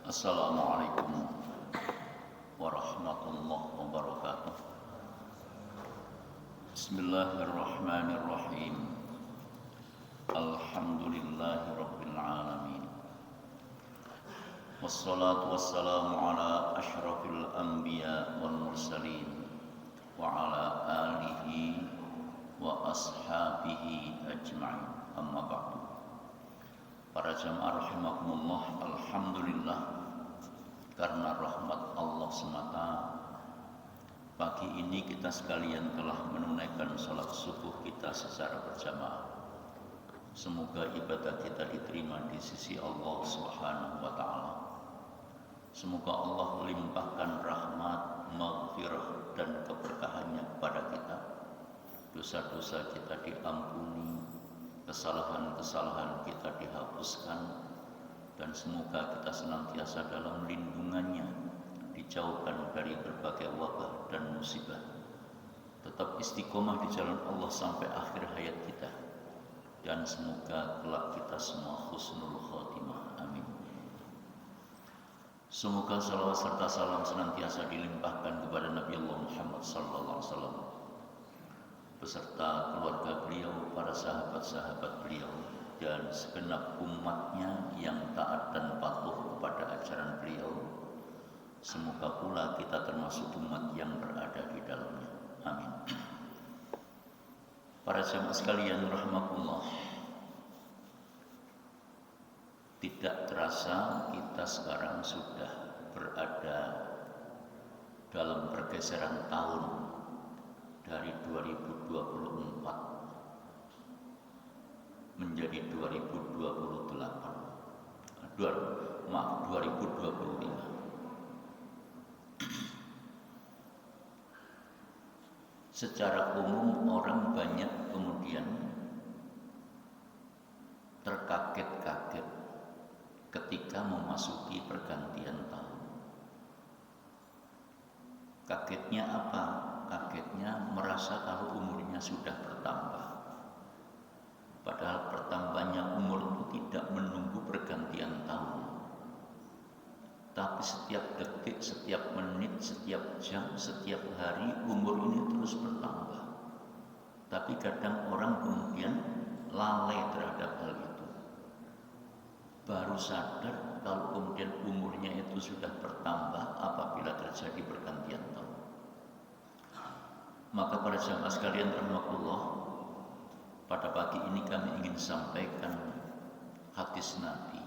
Assalamualaikum warahmatullahi wabarakatuh. Bismillahirrahmanirrahim. Alhamdulillahi rabbil alamin. Wassalatu wassalamu ala asyrafil anbiya wal mursalin wa ala alihi wa ashabihi ajma'in. Amma ba'du. Para jamaah rahimakumullah, alhamdulillah karena rahmat Allah semata pagi ini kita sekalian telah menunaikan salat subuh kita secara berjamaah. Semoga ibadah kita diterima di sisi Allah Subhanahu wa taala. Semoga Allah limpahkan rahmat, maghfirah dan keberkahannya kepada kita. Dosa-dosa kita diampuni, kesalahan-kesalahan kita dihapuskan, dan semoga kita senantiasa dalam lindungannya, dijauhkan dari berbagai wabah dan musibah. Tetap istiqomah di jalan Allah sampai akhir hayat kita, dan semoga kelak kita semua husnul khotimah. Amin. Semoga salawat serta salam senantiasa dilimpahkan kepada Nabi Allah Muhammad sallallahu alaihi wasallam beserta keluarga beliau, para sahabat-sahabat beliau, dan segenap umatnya yang taat dan patuh kepada ajaran beliau. Semoga pula kita termasuk umat yang berada di dalamnya. Amin. Para jamaah sekalian rahimakumullah, tidak terasa kita sekarang sudah berada dalam pergeseran tahun dari 2024 menjadi 2025. Secara umum orang banyak kemudian terkaget-kaget ketika memasuki pergantian tahun. Kagetnya apa? Kagetnya merasa kalau umurnya sudah bertambah. Padahal bertambahnya umur itu tidak menunggu pergantian tahun. Tapi setiap detik, setiap menit, setiap jam, setiap hari umur ini terus bertambah. Tapi kadang orang kemudian lalai terhadap hal itu. Baru sadar kalau kemudian umurnya itu sudah bertambah apabila terjadi pergantian tahun. Maka para jamaah sekalian rahimakumullah, pada pagi ini kami ingin sampaikan hadis Nabi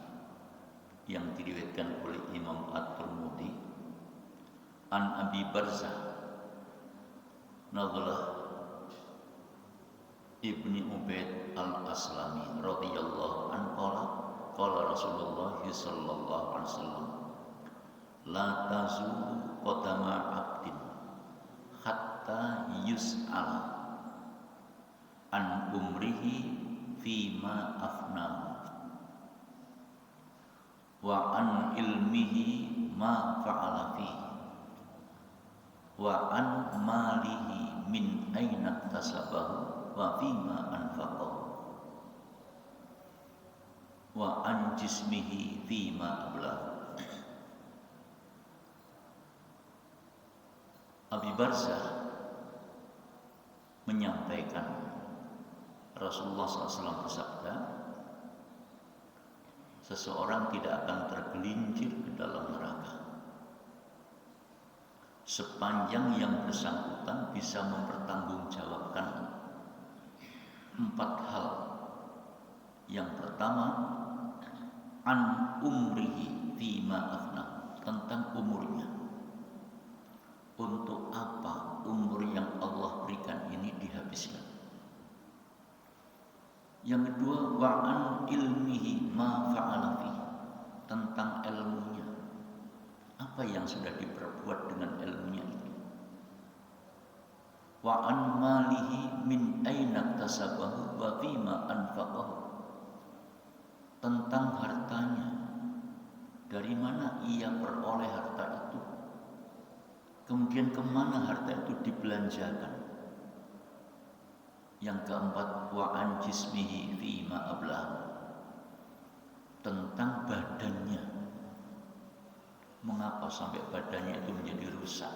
yang diriwayatkan oleh Imam At-Tirmidzi an Abi Barzah Nadhlah ibni Ubaid al-Aslami radhiyallahu anhu qala Rasulullah sallallahu alaihi wasallam la tazulu qadama 'abdin hatta yus'ala an umrihi fima afna wa an ilmihi ma fa'ala fi wa an malihi min aina tasabahu wa fima anfaqahu wa an jismihi fima ablahu. Abi Barzah menyampaikan Rasulullah SAW bersabda, seseorang tidak akan tergelincir ke dalam neraka sepanjang yang bersangkutan bisa mempertanggungjawabkan 4 hal. Yang pertama, an umrihi fima afna, tentang umurnya. Untuk apa umur yang Allah berikan ini dihabiskan? Yang kedua, wa'an ilmihi ma fa'ala fi, tentang ilmunya. Apa yang sudah diperbuat dengan ilmunya itu? Wa'an malihi min aina tasabahu wa fima anfaqahu, tentang hartanya. Dari mana ia peroleh harta itu? Kemudian kemana harta itu dibelanjakan? Yang keempat, wa an jismihi fima ablah, tentang badannya. atau sampai badannya itu menjadi rusak.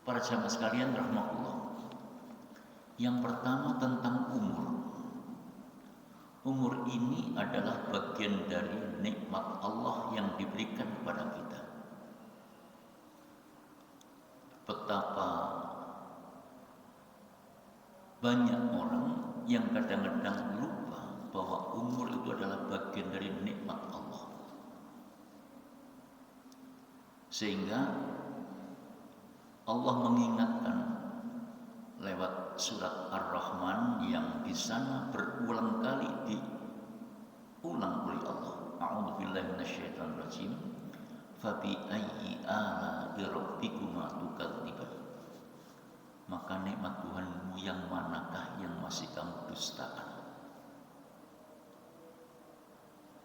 Para jamaah sekalian rahmatullah. Yang pertama tentang umur. Umur ini adalah bagian dari nikmat Allah yang diberikan kepada kita. Betapa banyak orang yang kadang-kadang lupa bahwa umur itu adalah bagian dari nikmat Allah. Sehingga Allah mengingatkan lewat surat Ar-Rahman yang di sana berulang kali diulang oleh Allah. A'udzubillahi minasyaitonir rajim. Fabi ayyi ala'i rabbikuma tukadziban. Maka nikmat Tuhanmu yang manakah yang masih kamu dustakan?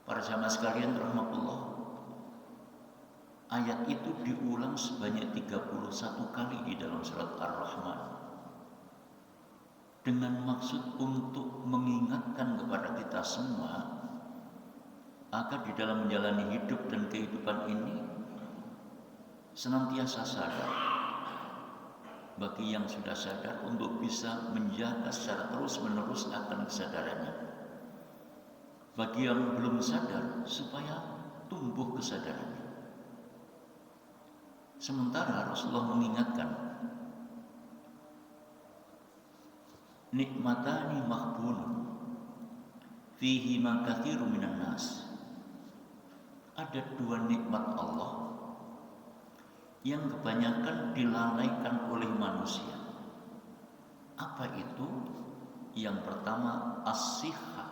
Para jamaah sekalian rahmatullah, ayat itu diulang sebanyak 31 kali di dalam surat Ar-Rahman dengan maksud untuk mengingatkan kepada kita semua agar di dalam menjalani hidup dan kehidupan ini senantiasa sadar. Bagi yang sudah sadar untuk bisa menjaga secara terus-menerus akan kesadarannya. Bagi yang belum sadar supaya tumbuh kesadarannya. Sementara Rasulullah mengingatkan, nikmatani mahbunun fihi ma katsiru minan nas. Ada dua nikmat Allah yang kebanyakan dilalaikan oleh manusia. Apa itu? Yang pertama as-sihha,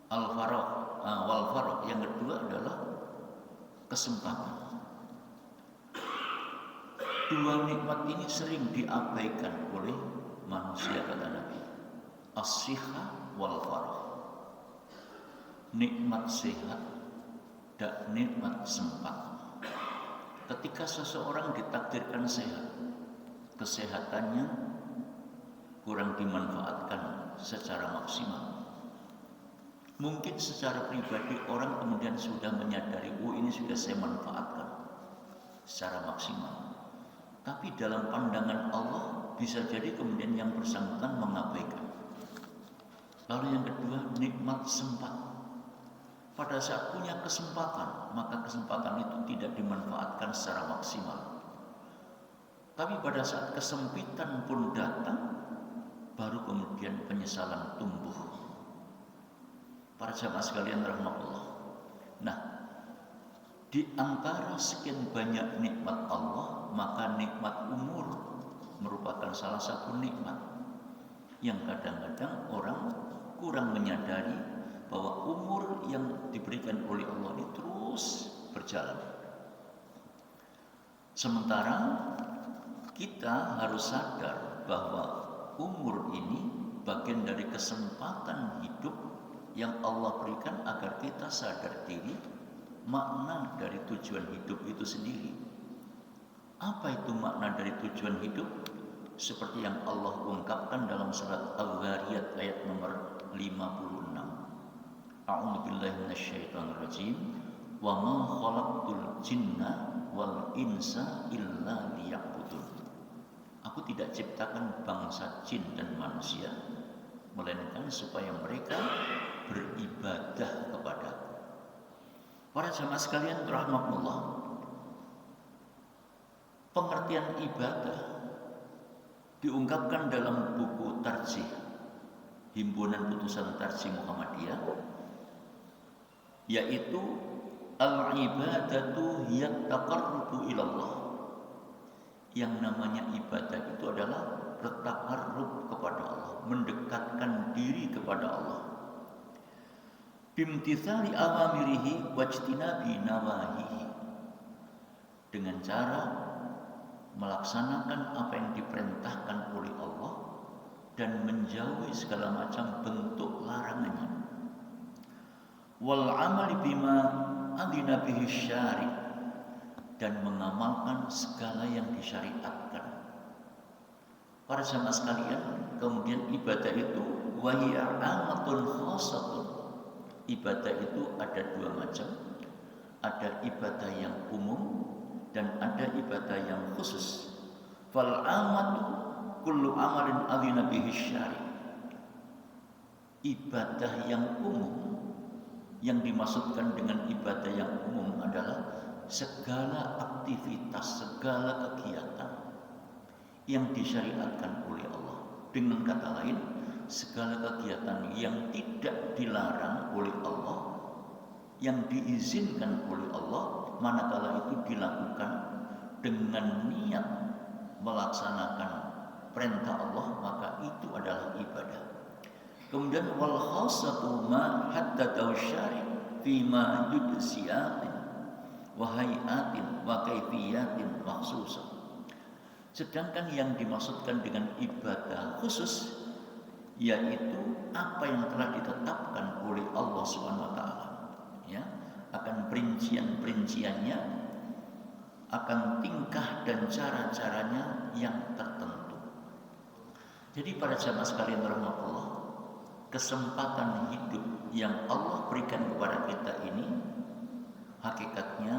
wal-faragh. Yang kedua adalah kesempatan. Dua nikmat ini sering diabaikan oleh manusia, kata Nabi. As-sihha wal-faragh. Nikmat sehat dan nikmat sempat. Ketika seseorang ditakdirkan sehat, kesehatannya kurang dimanfaatkan secara maksimal. Mungkin secara pribadi orang kemudian sudah menyadari, ini sudah saya manfaatkan secara maksimal. Tapi dalam pandangan Allah bisa jadi kemudian yang bersangkutan mengabaikan. Lalu yang kedua, nikmat sempat. Pada saat punya kesempatan, maka kesempatan itu tidak dimanfaatkan secara maksimal. Tapi pada saat kesempitan pun datang, baru kemudian penyesalan tumbuh. Para jamaah sekalian rahmatullah. Nah, di antara sekian banyak nikmat Allah, maka nikmat umur merupakan salah satu nikmat yang kadang-kadang orang kurang menyadari bahwa umur yang diberikan oleh Allah ini terus berjalan. Sementara kita harus sadar bahwa umur ini bagian dari kesempatan hidup yang Allah berikan agar kita sadar diri makna dari tujuan hidup itu sendiri. Apa itu makna dari tujuan hidup? Seperti yang Allah ungkapkan dalam surat Al-Dhariyat ayat nomor 56. A'udzubillahi minasyaitonir rajim. Wa ma khalaqtul jinna wal insa illa liya'budun. Aku tidak ciptakan bangsa jin dan manusia melainkan supaya mereka beribadah kepadaku. Para jamaah sekalian rahmatullah, pengertian ibadah diungkapkan dalam buku Tarjih Himpunan Putusan Tarjih Muhammadiyah, yaitu al-ibadatu hiya taqarrubu ilallah. Yang namanya ibadah itu adalah bertaqarrub kepada Allah, mendekatkan diri kepada Allah. Bimtithali awamirihi wajtinabi nawahihi. Dengan cara melaksanakan apa yang diperintahkan oleh Allah dan menjauhi segala macam bentuk larangannya. Wal amali bima adina bihi syari', dan mengamalkan segala yang disyariatkan. Para jamaah sekalian, kemudian ibadah itu wahiya amatun khasatun. Ibadah itu ada dua macam. Ada ibadah yang umum dan ada ibadah yang khusus. Fal amatu kullu amalin adzina bihi syari'. Ibadah yang umum, yang dimaksudkan dengan ibadah yang umum adalah segala aktivitas, segala kegiatan yang disyariatkan oleh Allah. Dengan kata lain, segala kegiatan yang tidak dilarang oleh Allah, yang diizinkan oleh Allah, manakala itu dilakukan dengan niat melaksanakan perintah Allah, maka itu adalah ibadah. Kemudian wal khassatu ma haddadahu syari' fi ma yudsiyatin wa hayatin wa kaifiyatin makhsusah. Sedangkan yang dimaksudkan dengan ibadah khusus yaitu apa yang telah ditetapkan oleh Allah Subhanahu wa taala, ya, akan perincian-perinciannya, akan tingkah dan cara-caranya yang tertentu. Jadi para jamaah sekalian rahmatullah, kesempatan hidup yang Allah berikan kepada kita ini hakikatnya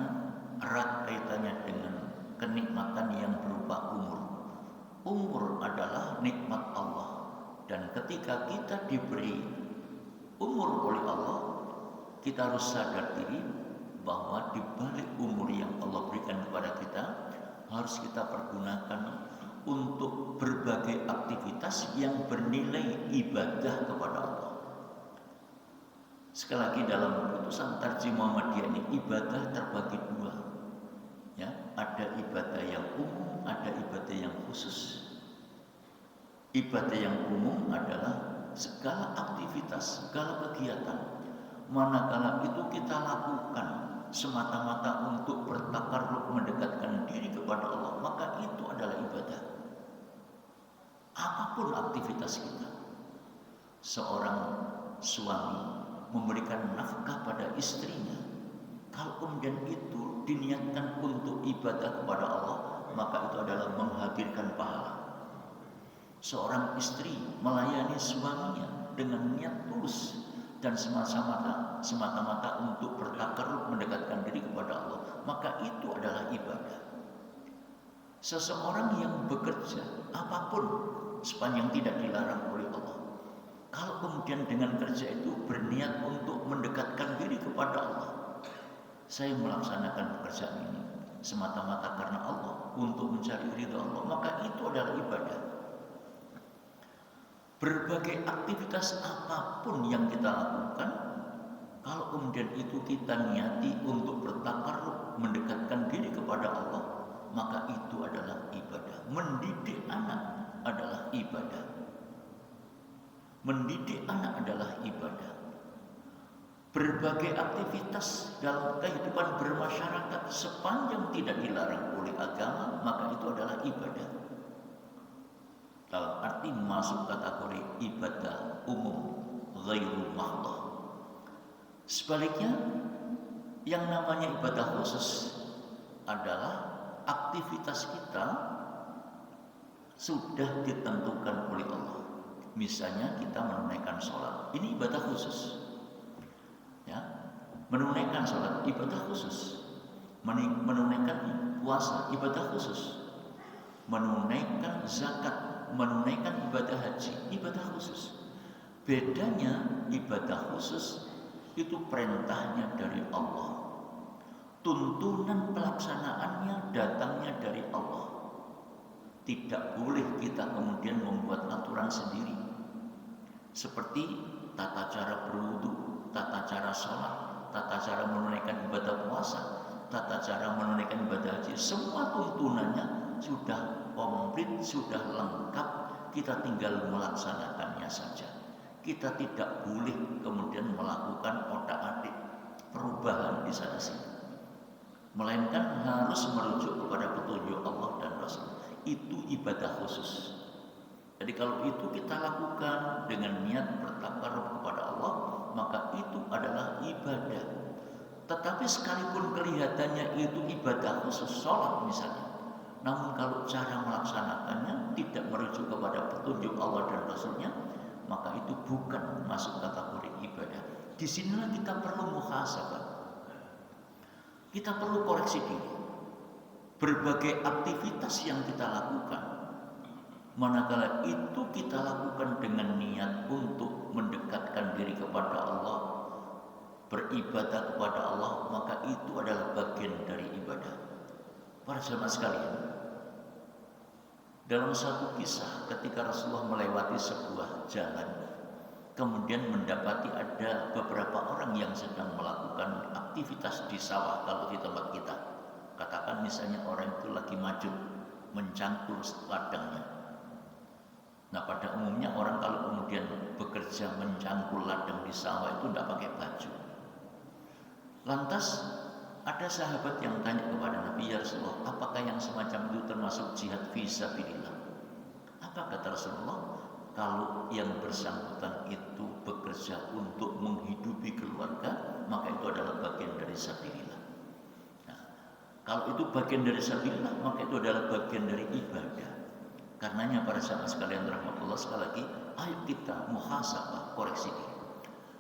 erat kaitannya dengan kenikmatan yang berupa umur. Umur adalah nikmat Allah, dan ketika kita diberi umur oleh Allah, kita harus sadar diri bahwa di balik umur yang Allah berikan kepada kita harus kita pergunakan untuk berbagai aktivitas yang bernilai ibadah kepada Allah. Sekali lagi, dalam keputusan Tarjih Muhammadiyah ini ibadah terbagi dua, ya, ada ibadah yang umum, ada ibadah yang khusus. Ibadah yang umum adalah segala aktivitas, segala kegiatan, manakala itu kita lakukan semata-mata untuk bertakarrub, mendekatkan diri kepada Allah, maka itu adalah ibadah. Apapun aktivitas kita, seorang suami memberikan nafkah pada istrinya, kalau kemudian itu diniatkan untuk ibadah kepada Allah, maka itu adalah menghadirkan pahala. Seorang istri melayani suaminya dengan niat tulus dan semata-mata untuk bertakarrub, mendekatkan diri kepada Allah, maka itu adalah ibadah. Seseorang yang bekerja apapun sepanjang tidak dilarang oleh Allah, kalau kemudian dengan kerja itu berniat untuk mendekatkan diri kepada Allah, saya melaksanakan pekerjaan ini semata-mata karena Allah, untuk mencari ridha Allah, maka itu adalah ibadah. Berbagai aktivitas apapun yang kita lakukan, kalau kemudian itu kita niati untuk bertakarrub, mendekatkan diri kepada Allah, maka itu adalah ibadah. Mendidik anak adalah ibadah. Mendidik anak adalah ibadah. Berbagai aktivitas dalam kehidupan bermasyarakat sepanjang tidak dilarang oleh agama, maka itu adalah ibadah. Dalam arti masuk kategori ibadah umum, ghairu mahdhah. Sebaliknya, yang namanya ibadah khusus adalah aktivitas kita sudah ditentukan oleh Allah. Misalnya kita menunaikan sholat, ini ibadah khusus, ya. Menunaikan sholat ibadah khusus, menunaikan puasa ibadah khusus, menunaikan zakat, menunaikan ibadah haji ibadah khusus. Bedanya ibadah khusus itu perintahnya dari Allah, tuntunan pelaksanaannya datangnya dari Allah. Tidak boleh kita kemudian membuat aturan sendiri, seperti tata cara berwudu, tata cara sholat, tata cara menunaikan ibadah puasa, tata cara menunaikan ibadah haji. Semua tuntunannya sudah komplit, sudah lengkap, kita tinggal melaksanakannya saja. Kita tidak boleh kemudian melakukan otak-atik perubahan di sana sini, melainkan harus merujuk kepada petunjuk Allah dan Rasul. Itu ibadah khusus. Jadi kalau itu kita lakukan dengan niat bertakarrub kepada Allah, maka itu adalah ibadah. Tetapi sekalipun kelihatannya itu ibadah khusus, sholat misalnya, namun kalau cara melaksanakannya tidak merujuk kepada petunjuk Allah dan Rasulnya, maka itu bukan masuk kategori ibadah. Di sinilah kita perlu muhasabah. Kita perlu koreksi diri. Berbagai aktivitas yang kita lakukan, manakala itu kita lakukan dengan niat untuk mendekatkan diri kepada Allah, beribadah kepada Allah, maka itu adalah bagian dari ibadah. Para jemaah sekalian, dalam satu kisah ketika Rasulullah melewati sebuah jalan, kemudian mendapati ada beberapa orang yang sedang melakukan aktivitas di sawah. Kalau di tempat kita, katakan misalnya orang itu lagi maju mencangkul ladangnya. Nah, pada umumnya orang kalau kemudian bekerja mencangkul ladang di sawah itu tidak pakai baju. Lantas ada sahabat yang tanya kepada Nabi, ya Rasulullah, apakah yang semacam itu termasuk jihad fisabilillah? Apa kata Rasulullah? Kalau yang bersangkutan itu bekerja untuk menghidupi keluarga, maka itu adalah bagian dari sabilillah. Nah, kalau itu bagian dari sabilillah, maka itu adalah bagian dari ibadah. Karenanya para sahabat sekalian rahmatullah, sekali lagi, ayo kita muhasabah, koreksi diri.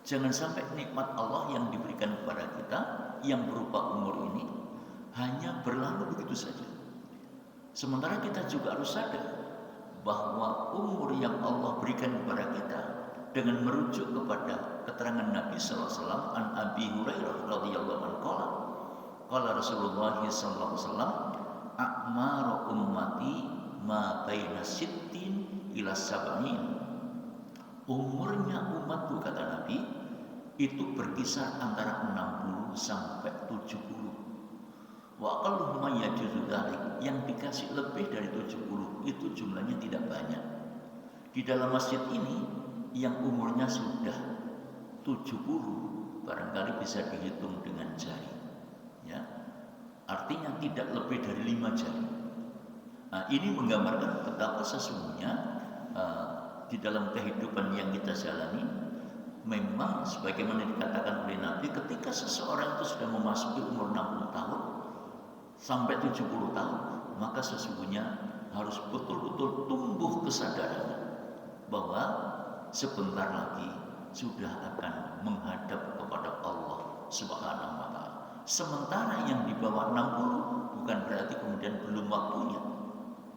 Jangan sampai nikmat Allah yang diberikan kepada kita yang berupa umur ini hanya berlalu begitu saja. Sementara kita juga harus sadar bahwa umur yang Allah berikan kepada kita dengan merujuk kepada keterangan Nabi sallallahu alaihi wasallam, an Abi Hurairah radhiyallahu anhu qala Rasulullah sallallahu alaihi wasallam, a'maru ummati ma baina sittin ila sab'in. Umurnya umatku, kata Nabi, itu berkisar antara 60 sampai 70. Wa aqallu ma yajuzu dzalik, yang dikasih lebih dari 70 itu jumlahnya tidak banyak. Di dalam masjid ini yang umurnya sudah 70 barangkali bisa dihitung dengan jari. Ya. Artinya tidak lebih dari 5 jari. Nah, ini menggambarkan betapa sesungguhnya di dalam kehidupan yang kita jalani, memang sebagaimana dikatakan oleh Nabi, ketika seseorang itu sudah memasuki umur 60 tahun sampai 70 tahun, maka sesungguhnya harus betul-betul tumbuh kesadarannya bahwa sebentar lagi sudah akan menghadap kepada Allah Subhanahu wa taala. Sementara yang di bawah 60 bukan berarti kemudian belum waktunya.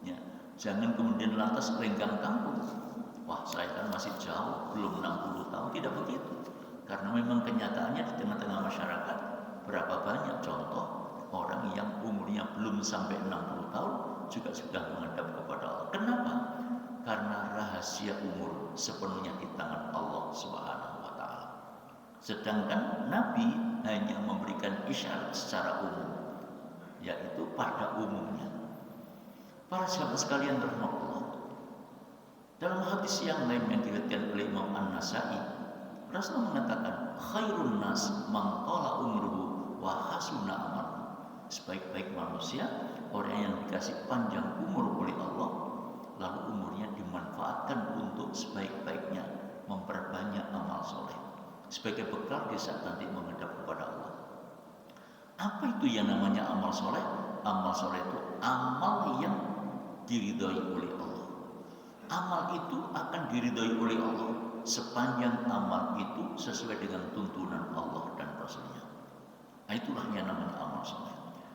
Ya, jangan kemudian lantas lenggang kampung. Wah, saya kan masih jauh, belum 60 tahun. Tidak begitu. Karena memang kenyataannya di tengah-tengah masyarakat, berapa banyak contoh orang yang umurnya belum sampai 60 tahun juga sudah menghadap kepada Allah. Kenapa? Karena rahasia umur sepenuhnya di tangan Allah Subhanahu wa taala. Sedangkan Nabi hanya memberikan isyarat secara umum, yaitu pada umumnya. Para sahabat sekalian rahmatullah, dalam hadis yang lain yang diriwayatkan oleh Imam An-Nasa'i, Rasulullah mengatakan, khairun nas man qala umruhu wa hasuna amaluhu. Sebaik-baik manusia orang yang dikasih panjang umur oleh Allah, lalu umurnya dimanfaatkan untuk sebaik-baiknya memperbanyak amal soleh sebagai bekal di saat nanti menghadap kepada Allah. Apa itu yang namanya amal soleh? Amal soleh itu amal yang diridhoi oleh Allah. Amal itu akan diridhoi oleh Allah sepanjang amal itu sesuai dengan tuntunan Allah dan Rasulnya. Nah, itulah yang namanya amal soleh.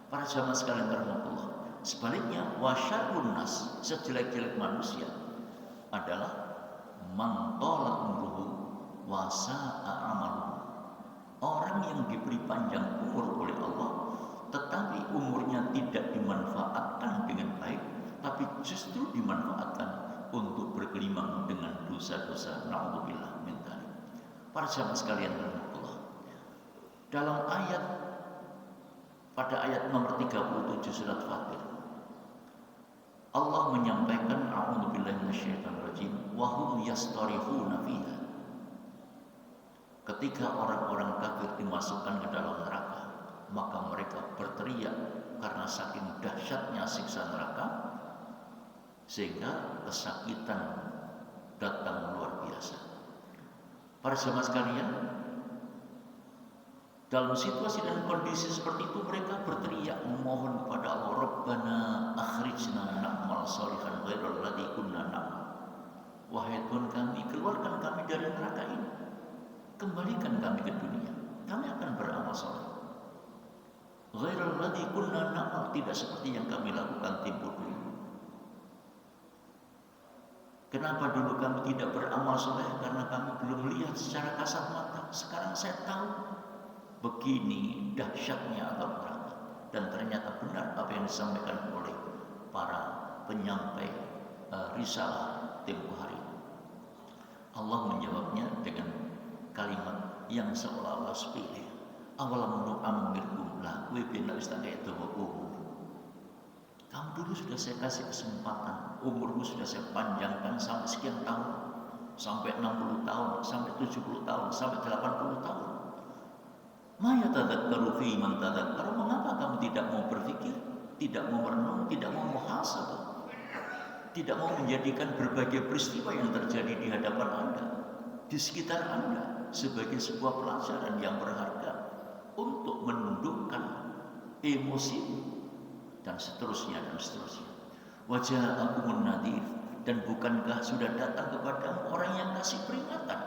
Para jamaah sekalian rahmatullah, sebaliknya wasyarrun nas, sejelek-jelek manusia adalah man tala umruhu wa sa'a amaluhu. Orang yang diberi panjang umur oleh Allah tetapi umurnya tidak dimanfaatkan dengan baik, tapi justru dimanfaatkan untuk bergelimang dengan dosa-dosa, na'udzubillah min dzalik. Para jamaah sekalian rahmatullah, dalam pada ayat nomor 37 surat Fatir, Allah menyampaikan a'udzubillahi minasyaitonir rajim wa hum yastarihuna fiha. Ketika orang-orang kafir dimasukkan ke dalam neraka, maka mereka berteriak karena saking dahsyatnya siksa neraka, sehingga kesakitan datang luar biasa. Para jemaah sekalian, dalam situasi dan kondisi seperti itu mereka berteriak memohon kepada Allah, Rabbana akhrijna na'mal shalihan ghairal ladzi kunna na'mal. Wahai Tuhan kami, keluarkan kami dari neraka ini, kembalikan kami ke dunia, kami akan beramal saleh. Ghair tidak seperti yang kami lakukan tempo dulu. Kenapa dulu kami tidak beramal soleh? Karena kami belum melihat secara kasat mata. Sekarang saya tahu begini dahsyatnya azab neraka. Dan ternyata benar apa yang disampaikan oleh para penyampai risalah tempo hari. Allah menjawabnya dengan kalimat yang seolah-olah sepele. Awalam nu'ammirkum lakum bina istaqaitu wa umur. Kamu dulu sudah saya kasih kesempatan, umurmu sudah saya panjangkan sampai sekian tahun, sampai 60 tahun, sampai 70 tahun, sampai 80 tahun. Ma yatadzakkaru fi man tadzakkaru. Mengapa kamu tidak mau berpikir, tidak mau merenung, tidak mau muhasabah, tidak mau menjadikan berbagai peristiwa yang terjadi di hadapan Anda, di sekitar Anda sebagai sebuah pelajaran yang berharga untuk menundukkan emosi dan seterusnya dan seterusnya. Waja'akumun nadhir, dan bukankah sudah datang kepadamu orang yang kasih peringatan,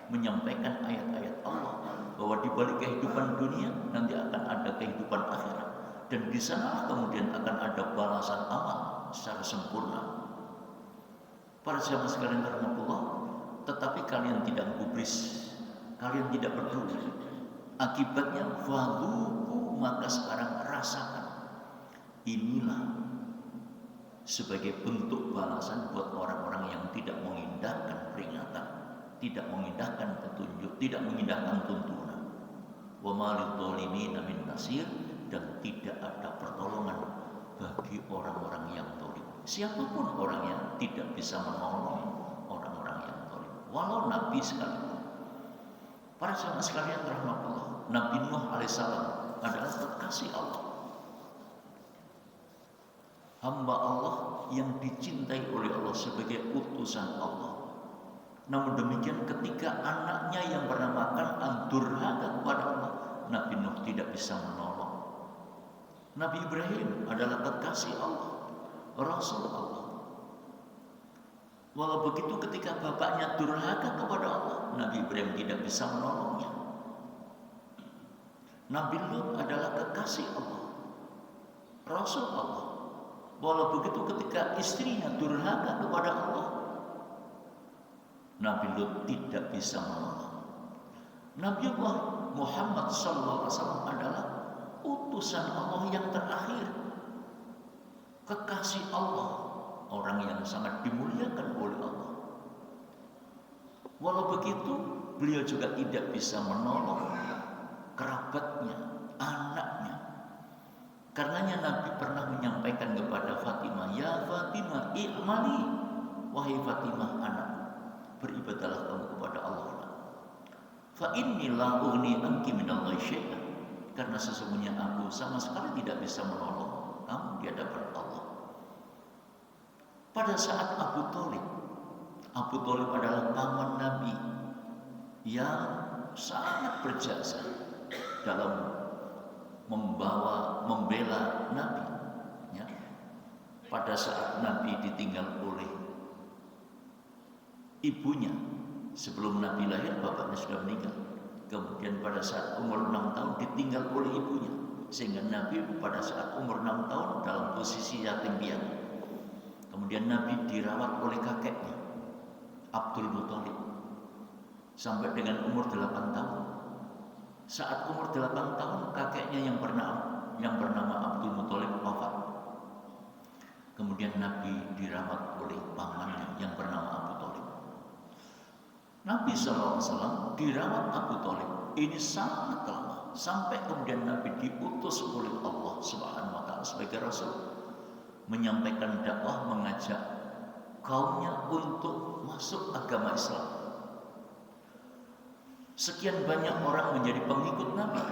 menyampaikan ayat-ayat Allah bahwa di balik kehidupan dunia nanti akan ada kehidupan akhirat, dan di sana kemudian akan ada balasan amal secara sempurna. Para jamaah sekalian rahmatullah, tetapi kalian tidak gubris, kalian tidak peduli. Akibatnya fadhuku, maka sekarang rasakan. Inilah sebagai bentuk balasan buat orang-orang yang tidak mengindahkan peringatan, tidak mengindahkan petunjuk, tidak mengindahkan tuntunan. Wa ma lidh-dhalimina min nasir, dan tidak ada pertolongan bagi orang-orang yang zalim. Siapapun orangnya tidak bisa menolong orang-orang yang zalim, walau nabi sekalipun. Para jamaah sekalian rahmatullah, Nabi Nuh alaihissalam adalah kekasih Allah, hamba Allah yang dicintai oleh Allah sebagai utusan Allah. Namun demikian ketika anaknya yang bernama Kan'an durhaka kepada Allah, Nabi Nuh tidak bisa menolong. Nabi Ibrahim adalah kekasih Allah, Rasul Allah. Walau begitu ketika bapaknya durhaka kepada Allah, Nabi Ibrahim tidak bisa menolongnya. Nabi Lut adalah kekasih Allah, Rasul Allah. Walau begitu ketika istrinya durhaka kepada Allah, Nabi Lut tidak bisa menolong. Nabi Allah Muhammad SAW adalah utusan Allah yang terakhir, kekasih Allah, orang yang sangat dimuliakan oleh Allah. Walau begitu, beliau juga tidak bisa menolong kerabatnya, anaknya. Karenanya Nabi pernah menyampaikan kepada Fatimah, ya Fatimah, i'mali, wahai Fatimah anak, beribadahlah kamu kepada Allah. Fa inni la ughni anki minallahi syai'an, karena sesungguhnya aku sama sekali tidak bisa menolong kamu di hadapan Allah. Pada saat Abu Thalib adalah paman Nabi yang sangat berjasa dalam membela Nabi. Ya. Pada saat Nabi ditinggal oleh ibunya, sebelum Nabi lahir bapaknya sudah meninggal. Kemudian pada saat umur 6 tahun ditinggal oleh ibunya, sehingga Nabi pada saat umur 6 tahun dalam posisi yatim piatu. Kemudian Nabi dirawat oleh kakeknya Abdul Muthalib sampai dengan umur 8 tahun. Saat umur 8 tahun kakeknya yang bernama Abdul Muthalib wafat. Kemudian Nabi dirawat oleh pamannya yang bernama Abu Thalib. Nabi SAW dirawat Abu Thalib ini sangat lama, sampai kemudian Nabi diutus oleh Allah Subhanahu wa taala sebagai rasul, menyampaikan dakwah, mengajak kaumnya untuk masuk agama Islam. Sekian banyak orang menjadi pengikut Nabi,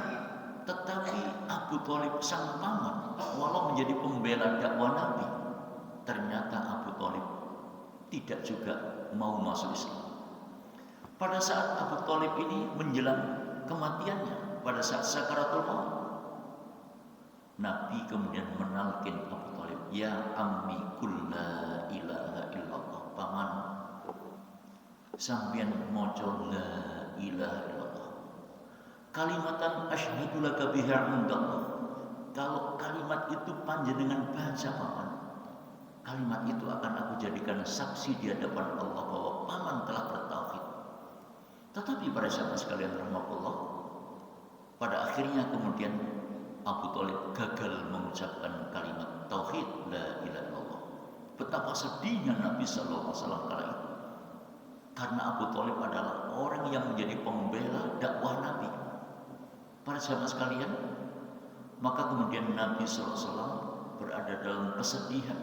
tetapi Abu Thalib sang paman, walau menjadi pembela dakwah Nabi, ternyata Abu Thalib tidak juga mau masuk Islam. Pada saat Abu Thalib ini menjelang kematiannya, pada saat sakaratul maut, Nabi kemudian menalkin Abu Thalib, ya ammi qul la ilaha illallah, paman sampeyan maca la ilaha illallah, kalimatan asyhadu laka biha indallah, kalau kalimat itu panjenengan baca paman, kalimat itu akan aku jadikan saksi di hadapan Allah bahwa paman telah bertauhid. Tetapi para sahabat sekalian rahmatullah, pada akhirnya kemudian Abu Thalib gagal mengucapkan kalimat tauhid la ilaha illallah. Betapa sedihnya Nabi sallallahu alaihi wasallam kala itu. Karena Abu Thalib adalah orang yang menjadi pembela dakwah Nabi. Para sahabat sekalian, maka kemudian Nabi sallallahu alaihi wasallam berada dalam kesedihan,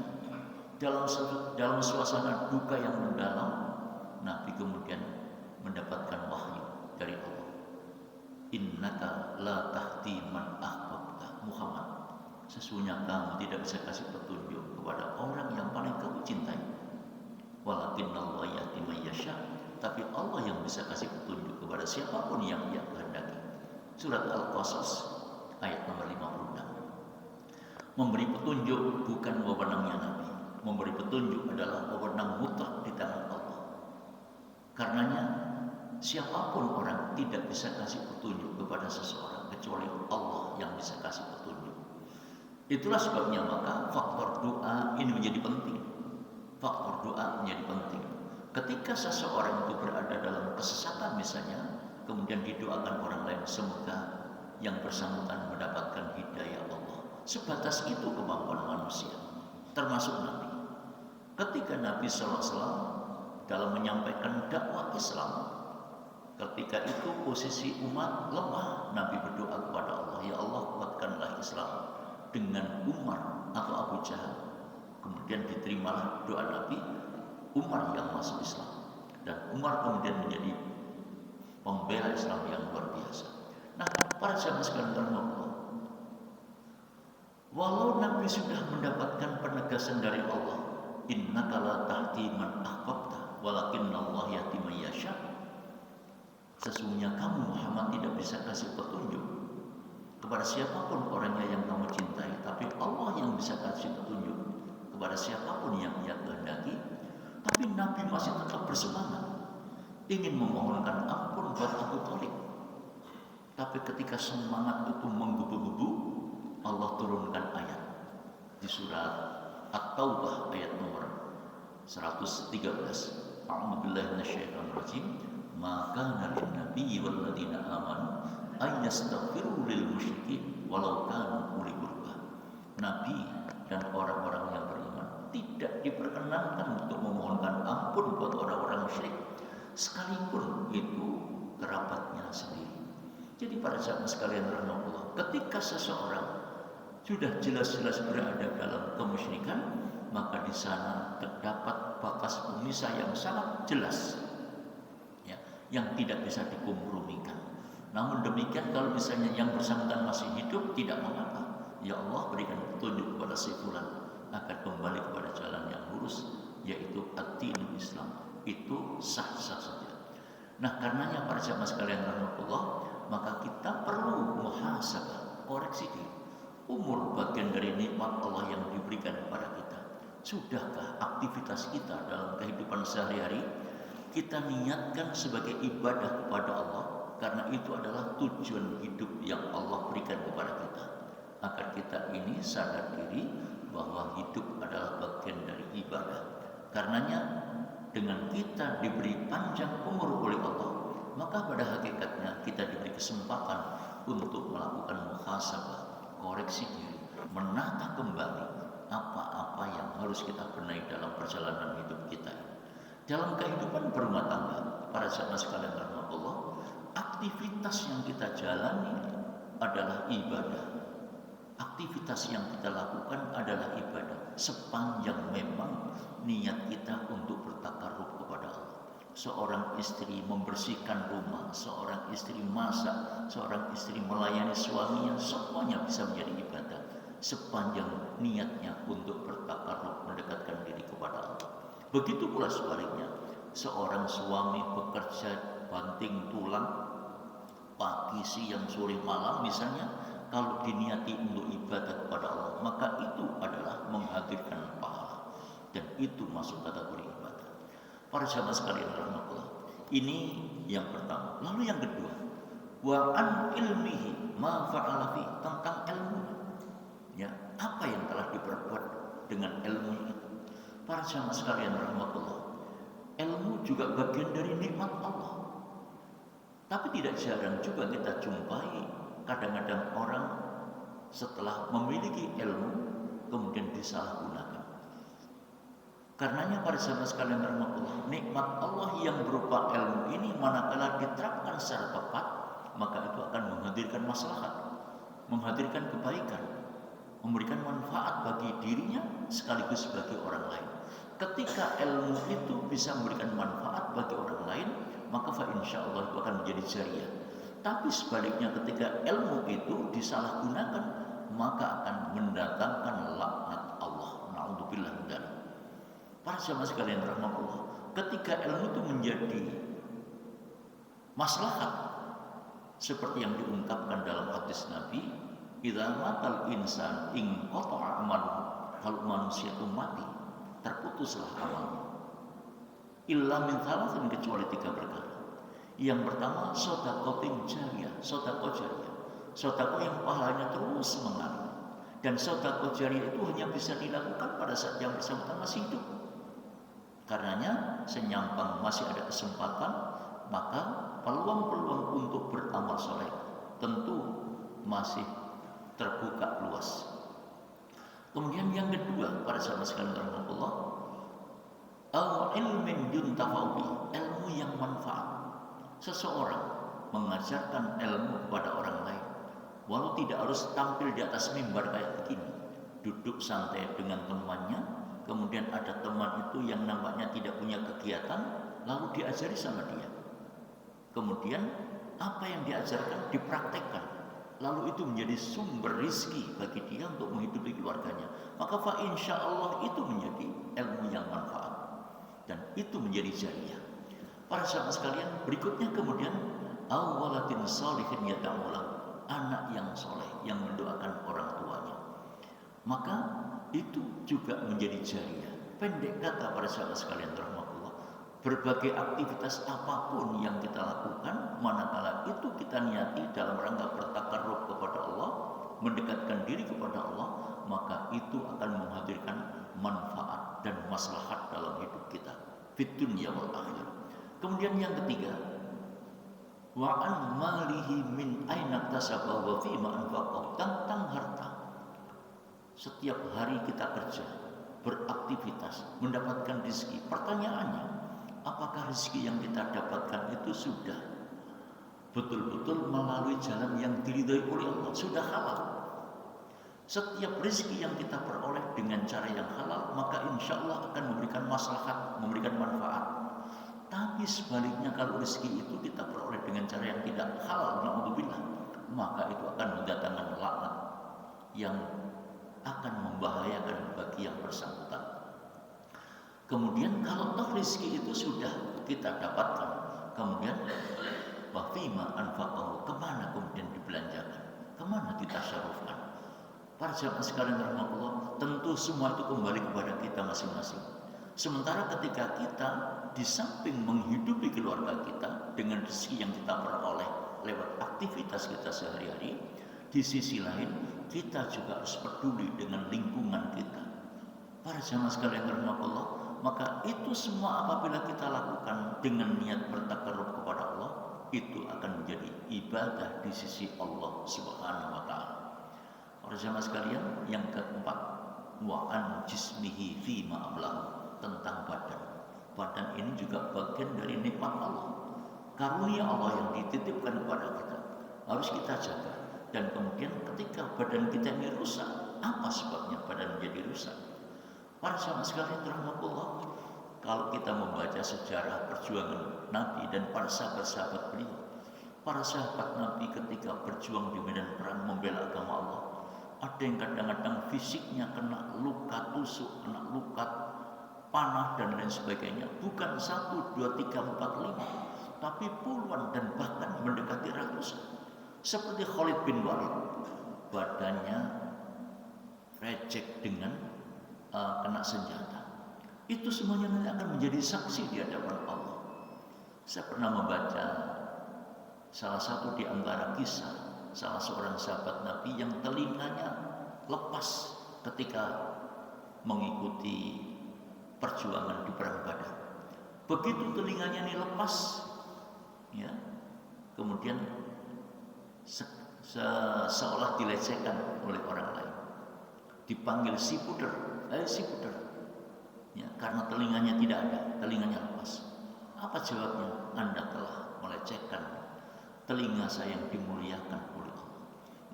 dalam suasana duka yang mendalam. Nabi kemudian mendapatkan wahyu dari Allah. Innaka la tahdi man ahbabta Muhammad, sesungguhnya kamu tidak bisa kasih petunjuk kepada orang yang paling kamu cintai. Walakinnallaha yahdi man yasha, tapi Allah yang bisa kasih petunjuk kepada siapapun yang Ia kehendaki. Surat Al-Qasas ayat nomor 56. Memberi petunjuk bukan wewenangnya Nabi. Memberi petunjuk adalah wewenang mutlak di tangan Allah. Karenanya siapapun orang tidak bisa kasih petunjuk kepada seseorang kecuali Allah yang bisa kasih petunjuk. Itulah sebabnya maka faktor doa ini menjadi penting. Faktor doa menjadi penting. Ketika seseorang itu berada dalam kesesatan misalnya, kemudian didoakan orang lain, semoga yang bersangkutan mendapatkan hidayah Allah. Sebatas itu kemampuan manusia, termasuk Nabi. Ketika Nabi SAW dalam menyampaikan dakwah Islam, ketika itu posisi umat lemah, Nabi berdoa kepada Allah, ya Allah kuatkanlah Islam dengan Umar atau Abu Jahal. Kemudian diterimalah doa Nabi, Umar yang masuk Islam, dan Umar kemudian menjadi pembela Islam yang luar biasa. Nah, para sahabat sekalian, walau Nabi sudah mendapatkan penegasan dari Allah, innaka la tahdi man ahbabta walakinnallaha yahdi man yasha, sesungguhnya kamu Muhammad tidak bisa kasih petunjuk kepada siapapun orangnya yang kamu cintai, tapi Allah yang bisa kasih petunjuk kepada siapapun yang Ia kehendaki. Tapi Nabi masih tetap bersemangat ingin memohonkan ampun buat Abu Thalib. Tapi ketika semangat itu menggebu-gebu, Allah turunkan ayat di surat At-Taubah ayat nomor 113. A'udzubillahi minasyaitonir rajim. Maka nabi nabiyyi wal ladina amanu ayastaghfiru lil musyrikin walau kanu uli qurba. Nabi dan orang-orang yang beriman tidak diperkenankan untuk memohonkan ampun buat orang-orang musyrik, sekalipun itu kerabatnya sendiri. Jadi para sahabat sekalian rahmatullah, ketika seseorang sudah jelas-jelas berada dalam kemusyrikan, maka di sana terdapat batas pemisah yang sangat jelas, ya, yang tidak bisa dikompromikan. Namun demikian, kalau misalnya yang bersangkutan masih hidup, tidak mengapa. Ya Allah, berikan petunjuk kepada si fulan agar kembali kepada jalan yang lurus, yaitu ad-dinul Islam. Itu sah-sah saja. Nah, karenanya para sahabat sekalian rahmatullah, maka kita perlu muhasabah, koreksi diri. Umur bagian dari nikmat Allah yang diberikan kepada kita. Sudahkah aktivitas kita dalam kehidupan sehari-hari kita niatkan sebagai ibadah kepada Allah? Karena itu adalah tujuan hidup yang Allah berikan kepada kita, agar kita ini sadar diri bahwa hidup adalah bagian dari ibadah. Karenanya dengan kita diberi panjang umur oleh Allah, maka pada hakikatnya kita diberi kesempatan untuk melakukan muhasabah, koreksi diri, menata kembali apa-apa yang harus kita benahi dalam perjalanan hidup kita. Dalam kehidupan berumah tangga, para sahabat sekalian rahmatullah, aktivitas yang kita jalani adalah ibadah. Aktivitas yang kita lakukan adalah ibadah, sepanjang memang niat kita untuk bertakarrub kepada Allah. Seorang istri membersihkan rumah, seorang istri masak, seorang istri melayani suaminya, semuanya bisa menjadi ibadah sepanjang niatnya untuk bertakarrub, mendekatkan diri kepada Allah. Begitu pula sebaliknya, seorang suami bekerja banting tulang pagi, siang, sore, malam misalnya, kalau diniati untuk ibadah kepada Allah, maka itu adalah menghadirkan pahala, dan itu masuk kategori ibadah. Para sahabat sekalian rahmatullah, ini yang pertama. Lalu yang kedua, wa an ilmihi ma fa'ala fi, tentang ilmu. jamaah sekalian rahmatullah, ilmu juga bagian dari nikmat Allah. Tapi tidak jarang juga kita jumpai kadang-kadang orang setelah memiliki ilmu kemudian disalahgunakan. Karenanya para jamaah sekalian rahmatullah, nikmat Allah yang berupa ilmu ini manakala diterapkan secara tepat, maka itu akan menghadirkan maslahat, menghadirkan kebaikan, memberikan manfaat bagi dirinya sekaligus bagi orang lain. Ketika ilmu itu bisa memberikan manfaat bagi orang lain, maka insyaallah itu akan menjadi jariah. Tapi sebaliknya ketika ilmu itu disalahgunakan, maka akan mendatangkan laknat Allah. Na'udzubillah min dzalik. Para jamaah sekalian rahmatullah, ketika ilmu itu menjadi maslahat seperti yang diungkapkan dalam hadis Nabi, idza matal insan in qata'a amaluhu, kalau manusia itu mati terputuslah amalnya, illa min thalathin, kecuali 3 perkara. Yang pertama, sedekah jariyah, sedekah jariyah, sedekah yang pahalanya terus mengalir. Dan sedekah jariyah itu hanya bisa dilakukan pada saat yang bersangkutan masih hidup. Karenanya senyampang masih ada kesempatan, maka peluang-peluang untuk beramal soleh tentu masih terbuka luas. Kemudian yang kedua, para sahabat sekalian rahmatullah, al-ilmin yuntafa'u bihi, ilmu yang manfaat. Seseorang mengajarkan ilmu kepada orang lain, walau tidak harus tampil di atas mimbar kayak begini, duduk santai dengan temannya, kemudian ada teman itu yang nampaknya tidak punya kegiatan, lalu diajari sama dia. Kemudian apa yang diajarkan dipraktekkan, lalu itu menjadi sumber rizki bagi dia untuk menghidupi keluarganya, maka insyaallah itu menjadi ilmu yang manfaat dan itu menjadi jariah. Para sahabat sekalian, berikutnya kemudian awwalatin sholihin yad'ulah, anak yang soleh yang mendoakan orang tuanya, maka itu juga menjadi jariah. Pendek kata para sahabat sekalian rahmatullah, berbagai aktivitas apapun yang kita lakukan, manakala itu kita niati dalam rangka bertakarrub kepada Allah, mendekatkan diri kepada Allah, maka itu akan menghadirkan manfaat dan maslahat dalam hidup kita fid dunya wal akhirah. Kemudian yang ketiga, wa an malihi min aina tasaba wa fi ma anfaqahu, tentang harta. Setiap hari kita kerja, beraktivitas, mendapatkan rezeki. Pertanyaannya, apakah rezeki yang kita dapatkan itu sudah betul-betul melalui jalan yang diridhai oleh Allah, sudah halal? Setiap rezeki yang kita peroleh dengan cara yang halal, maka insya Allah akan memberikan maslahat, memberikan manfaat. Tapi sebaliknya kalau rezeki itu kita peroleh dengan cara yang tidak halal, na'udzubillah, maka itu akan mendatangkan laknat yang akan membahayakan bagi yang bersangkutan. Kemudian kalau toh rezeki itu sudah kita dapatkan, kemudian wa fima anfaqahu, kemana kemudian dibelanjakan, kemana kita syarufkan? Para jamaah sekalian rahmatullah, tentu semua itu kembali kepada kita masing-masing. Sementara ketika kita di samping menghidupi keluarga kita dengan rezeki yang kita peroleh lewat aktivitas kita sehari-hari, di sisi lain kita juga harus peduli dengan lingkungan kita. Para jamaah sekalian rahmatullah, maka itu semua apabila kita lakukan dengan niat bertakarrub kepada Allah, itu akan menjadi ibadah di sisi Allah Subhanahu wa taala. Para jamaah sekalian, yang keempat, wa an jismihi fi ma ablahu, tentang badan. Badan ini juga bagian dari nikmat Allah, karunia Allah yang dititipkan kepada kita, harus kita jaga. Dan kemudian ketika badan kita ini rusak, apa sebabnya badan menjadi rusak? Para sahabat sekalian rahmatullah, kalau kita membaca sejarah perjuangan Nabi dan para sahabat-sahabat beliau, para sahabat Nabi ketika berjuang di medan perang membela agama Allah, ada yang kadang-kadang fisiknya kena luka tusuk, kena luka panah dan lain sebagainya, bukan 1, 2, 3, 4, 5, tapi puluhan dan bahkan mendekati ratusan. Seperti Khalid bin Walid, badannya recek dengan kena senjata. Itu semuanya nanti akan menjadi saksi di hadapan Allah. Saya pernah membaca salah satu di antara kisah salah seorang sahabat Nabi yang telinganya lepas ketika mengikuti perjuangan di perang Badar. Begitu telinganya ini lepas, ya, kemudian seolah dilecehkan oleh orang lain, dipanggil si puder, si puder, ya, karena telinganya tidak ada, telinganya lepas. Apa jawabnya? Anda telah melecehkan telinga saya yang dimuliakan oleh Allah.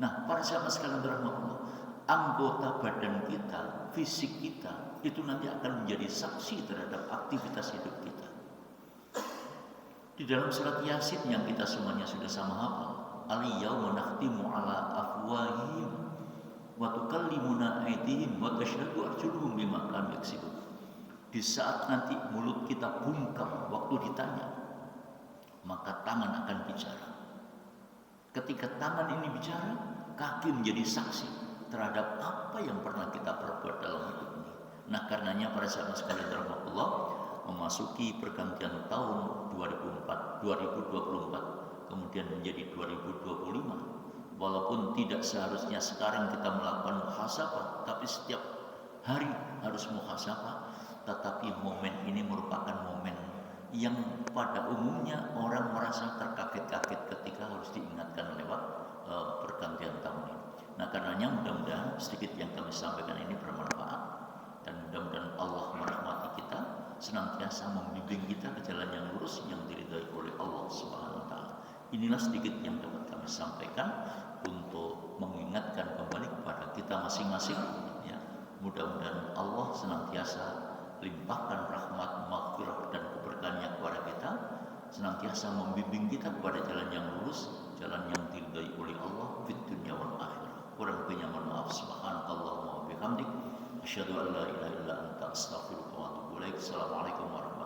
Nah, para sahabat sekalian rahmatullah, anggota badan kita, fisik kita, itu nanti akan menjadi saksi terhadap aktivitas hidup kita. Di dalam surat Yasin yang kita semuanya sudah sama hafal, al-yauma nakhtimu ala afwahihim wa tukallimuna aydihim wa tashhadu arjuluhum bima kanu yaksibun. Di saat nanti mulut kita bungkam waktu ditanya, maka tangan akan bicara. Ketika tangan ini bicara, kaki menjadi saksi terhadap apa yang pernah kita perbuat dalam hidup ini. Nah, karenanya para sahabat sekalian rahmatullah, memasuki pergantian tahun 2024, kemudian menjadi 2025. Walaupun tidak seharusnya sekarang kita melakukan muhasabah, tapi setiap hari harus muhasabah. Tetapi momen ini merupakan momen yang pada umumnya orang merasa terkaget-kaget ketika harus diingatkan lewat pergantian tahun ini. Nah, karenanya mudah-mudahan sedikit yang kami sampaikan ini bermanfaat, dan mudah-mudahan Allah merahmati kita, senantiasa membimbing kita ke jalan yang lurus yang diridhai oleh Allah Subhanahu wa taala. Inilah sedikit yang dapat kami sampaikan untuk mengingatkan kembali kepada kita masing-masing, ya. Mudah-mudahan Allah senantiasa limpahkan rahmat, maghfirah dan keberkahannya kepada kita, senantiasa membimbing kita kepada jalan yang lurus, jalan yang diridhai oleh Allah fid dunya wal akhirah. Kurang lebihnya mohon maaf. Subhanakallahumma wa bihamdik, asyhadu an la ilaha illa anta, astaghfiruka wa atubu ilaik. Assalamualaikum warahmatullahi wabarakatuh.